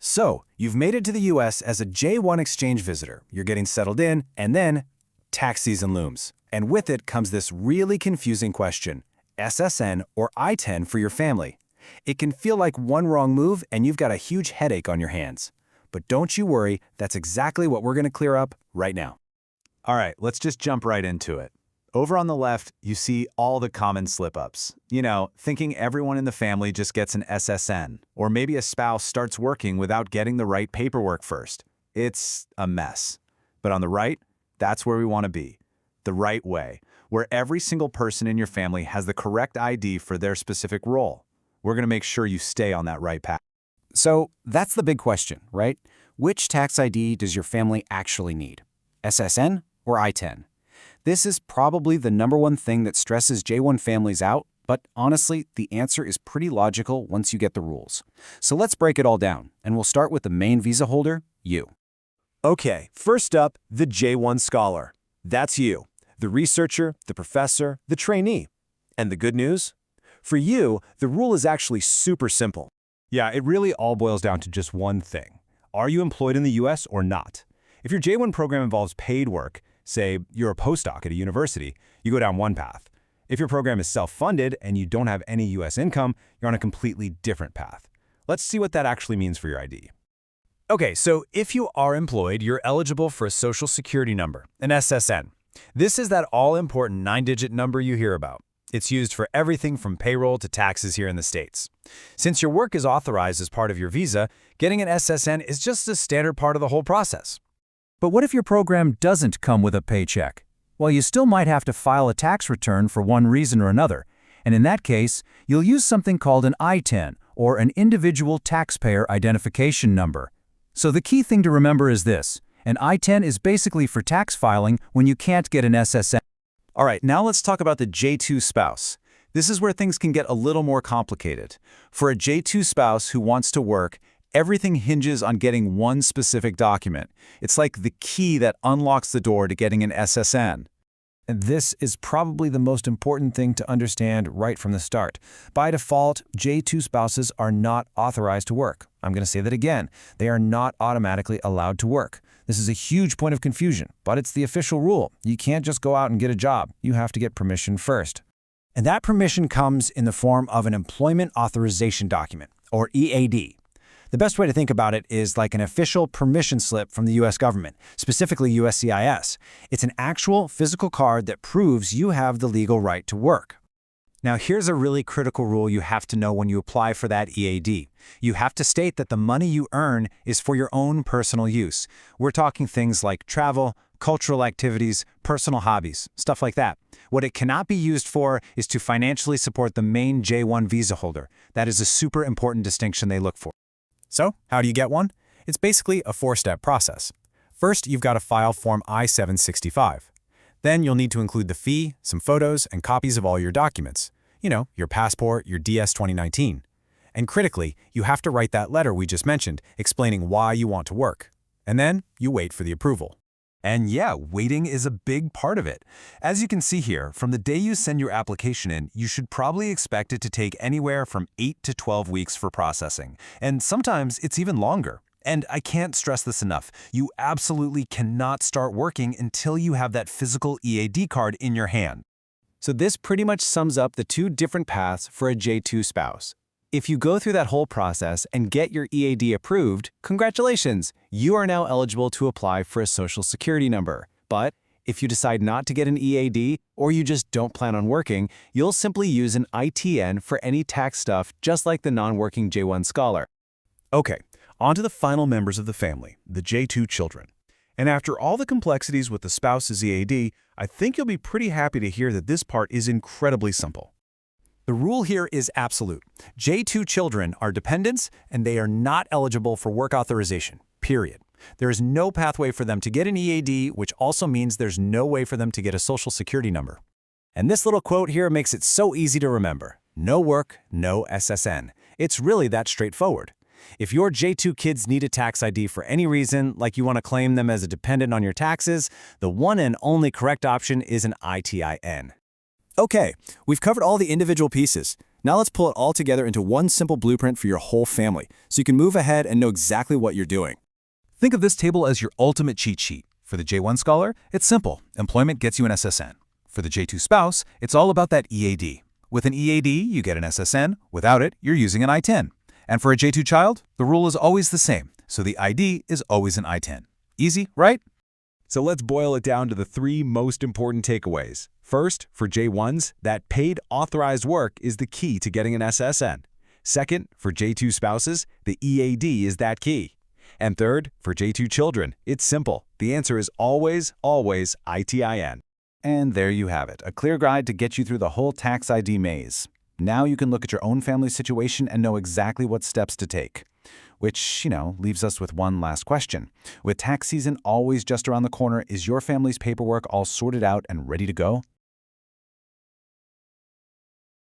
So, you've made it to the US as a J-1 exchange visitor. You're getting settled in, and then tax season looms. And with it comes this really confusing question: SSN or ITIN for your family? It can feel like one wrong move and you've got a huge headache on your hands. But don't you worry, that's exactly what we're going to clear up right now. All right, let's just jump right into it. Over on the left, you see all the common slip-ups. You know, thinking everyone in the family just gets an SSN, or maybe a spouse starts working without getting the right paperwork first. It's a mess. But on the right, that's where we want to be. The right way, where every single person in your family has the correct ID for their specific role. We're going to make sure you stay on that right path. So, that's the big question, right? Which tax ID does your family actually need? SSN or ITIN? This is probably the #1 thing that stresses J-1 families out, but honestly, the answer is pretty logical once you get the rules. So let's break it all down, and we'll start with the main visa holder, you. Okay, first up, the J-1 scholar. That's you, the researcher, the professor, the trainee. And the good news? For you, the rule is actually super simple. Yeah, it really all boils down to just one thing. Are you employed in the US or not? If your J-1 program involves paid work, say you're a postdoc at a university, you go down one path. If your program is self-funded and you don't have any US income, you're on a completely different path. Let's see what that actually means for your ID. Okay, so if you are employed, you're eligible for a Social Security number, an SSN. This is that all-important 9-digit number you hear about. It's used for everything from payroll to taxes here in the States. Since your work is authorized as part of your visa, getting an SSN is just a standard part of the whole process. But what if your program doesn't come with a paycheck? Well, you still might have to file a tax return for one reason or another, and in that case, you'll use something called an ITIN, or an Individual Taxpayer Identification Number. So the key thing to remember is this: an ITIN is basically for tax filing when you can't get an SSN. All right, now let's talk about the J-2 spouse. This is where things can get a little more complicated. For a J-2 spouse who wants to work, everything hinges on getting one specific document. It's like the key that unlocks the door to getting an SSN. And this is probably the most important thing to understand right from the start. By default, J-2 spouses are not authorized to work. I'm going to say that again. They are not automatically allowed to work. This is a huge point of confusion, but it's the official rule. You can't just go out and get a job. You have to get permission first. And that permission comes in the form of an Employment Authorization Document, or EAD. The best way to think about it is like an official permission slip from the US government, specifically USCIS. It's an actual physical card that proves you have the legal right to work. Now, here's a really critical rule you have to know when you apply for that EAD. You have to state that the money you earn is for your own personal use. We're talking things like travel, cultural activities, personal hobbies, stuff like that. What it cannot be used for is to financially support the main J-1 visa holder. That is a super important distinction they look for. So, how do you get one? It's basically a 4-step process. First, you've got to file Form I-765. Then you'll need to include the fee, some photos, and copies of all your documents. You know, your passport, your DS-2019. And critically, you have to write that letter we just mentioned, explaining why you want to work. And then you wait for the approval. And yeah, waiting is a big part of it. As you can see here, from the day you send your application in, you should probably expect it to take anywhere from 8 to 12 weeks for processing. And sometimes it's even longer. And I can't stress this enough. You absolutely cannot start working until you have that physical EAD card in your hand. So this pretty much sums up the 2 different paths for a J-2 spouse. If you go through that whole process and get your EAD approved, congratulations! You are now eligible to apply for a Social Security number. But if you decide not to get an EAD, or you just don't plan on working, you'll simply use an ITIN for any tax stuff, just like the non-working J-1 scholar. Okay, on to the final members of the family, the J-2 children. And after all the complexities with the spouse's EAD, I think you'll be pretty happy to hear that this part is incredibly simple. The rule here is absolute. J-2 children are dependents, and they are not eligible for work authorization, period. There is no pathway for them to get an EAD, which also means there's no way for them to get a Social Security number. And this little quote here makes it so easy to remember. No work, no SSN. It's really that straightforward. If your J-2 kids need a tax ID for any reason, like you want to claim them as a dependent on your taxes, the one and only correct option is an ITIN. Okay, we've covered all the individual pieces. Now let's pull it all together into one simple blueprint for your whole family, so you can move ahead and know exactly what you're doing. Think of this table as your ultimate cheat sheet. For the J-1 scholar, it's simple. Employment gets you an SSN. For the J-2 spouse, it's all about that EAD. With an EAD, you get an SSN. Without it, you're using an ITIN. And for a J-2 child, the rule is always the same, so the ID is always an ITIN. Easy, right? So let's boil it down to the 3 most important takeaways. First, for J-1s, that paid authorized work is the key to getting an SSN. Second, for J-2 spouses, the EAD is that key. And third, for J-2 children, it's simple. The answer is always, always ITIN. And there you have it, a clear guide to get you through the whole tax ID maze. Now you can look at your own family situation and know exactly what steps to take. Which, leaves us with one last question. With tax season always just around the corner, is your family's paperwork all sorted out and ready to go?